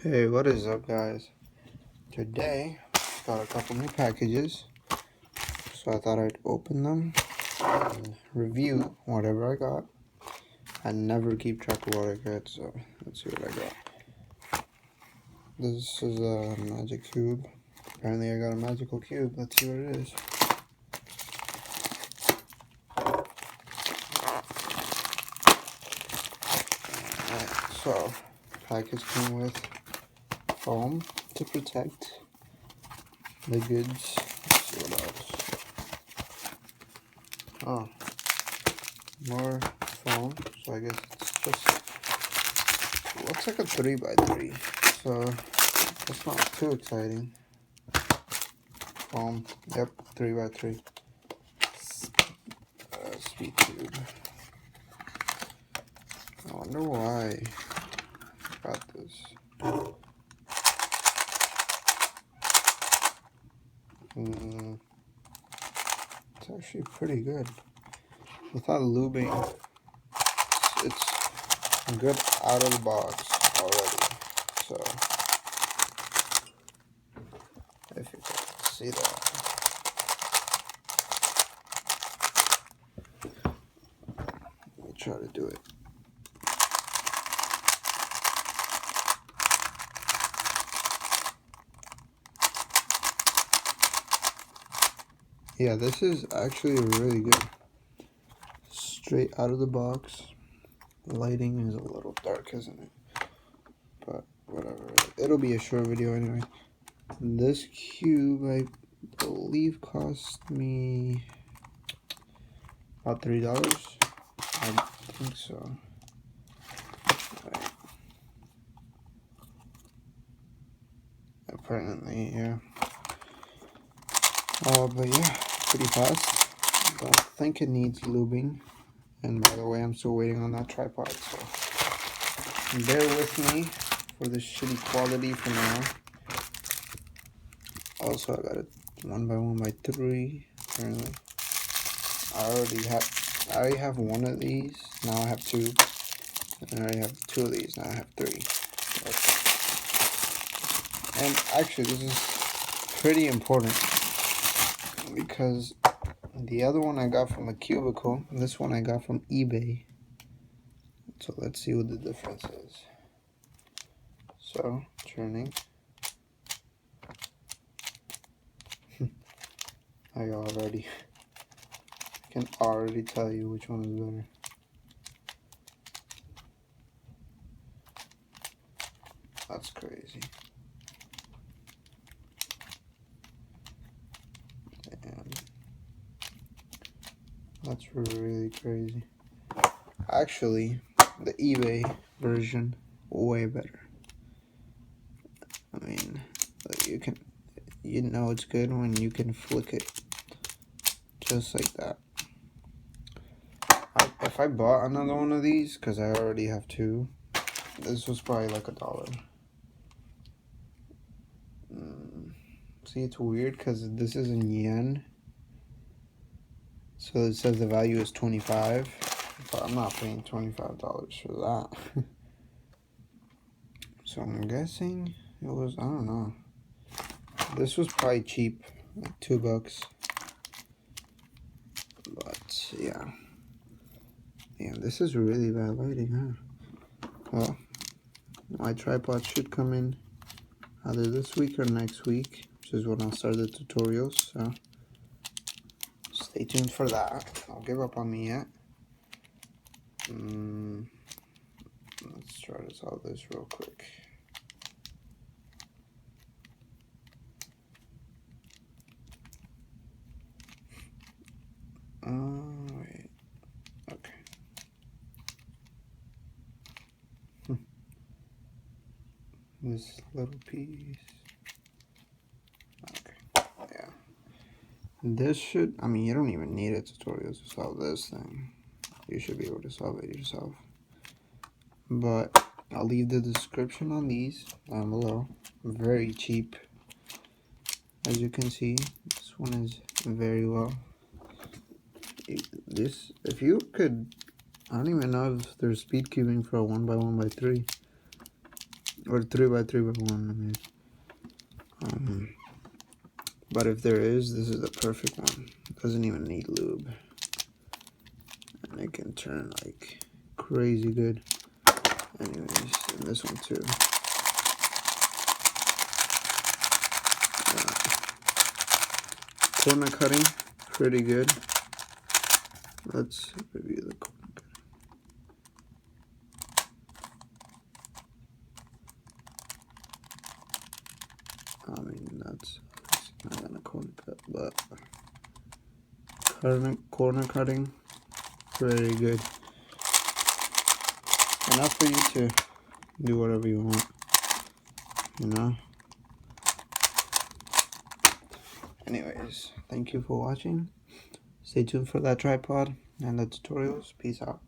Hey, what is up, guys? Today, got a couple new packages, so I thought I'd open them and review whatever I got. I never keep track of what I get, so let's see what I got. This is a magic cube. Apparently I got a magical cube. Let's see what it is. Alright, so, package came with foam to protect the goods. Let's see what else. Oh, more foam, so I guess it's just, looks like a 3x3, so that's not too exciting. Foam, yep, 3x3. Speed tube. I wonder why I got this. It's actually pretty good. Without lubing, it's good out of the box already. So, if you can see that. Let me try to do it. Yeah, this is actually really good. Straight out of the box. The lighting is a little dark, isn't it? But whatever. It'll be a short video anyway. This cube, I believe, cost me about $3. I think so. Right. Apparently, yeah. But yeah, pretty fast. Don't think it needs lubing. And by the way, I'm still waiting on that tripod, so bear with me for this shitty quality for now. Also, I got it 1x1x3 apparently. I already have one of these. Now I have two. And I already have two of these. Now I have three. Okay. And actually, this is pretty important because the other one I got from a cubicle. This one I got from eBay. So let's see what the difference is. So, turning. I can already tell you which one is better. That's crazy. And that's really crazy. Actually, the eBay version, way better. I mean, you know it's good when you can flick it just like that. If I bought another one of these, because I already have two, this was probably like $1. See, it's weird because this is in yen. So it says the value is 25, but I'm not paying $25 for that. So I'm guessing it was, I don't know. This was probably cheap, like $2. But yeah. Damn, this is really bad lighting, huh? Well, my tripod should come in either this week or next week, which is when I'll start the tutorials, so stay tuned for that. Don't give up on me yet. Let's try to solve this real quick. Wait. Okay. This little piece. Okay. Yeah. This should, I mean, you don't even need a tutorial to solve this thing. You should be able to solve it yourself. But I'll leave the description on these down below. Very cheap. As you can see, this one is very low. This, if you could, I don't even know if there's speed cubing for a 1x1x3. or 3x3x1. I mean, but if there is, this is the perfect one. Doesn't even need lube, and it can turn like crazy good. Anyways, and this one too. Corner cutting, pretty good. Let's review the corner cutting. I mean, that's not gonna corner cut, but corner cutting, pretty good. Enough for you to do whatever you want, you know? Anyways, thank you for watching. Stay tuned for that tripod and the tutorials. Peace out.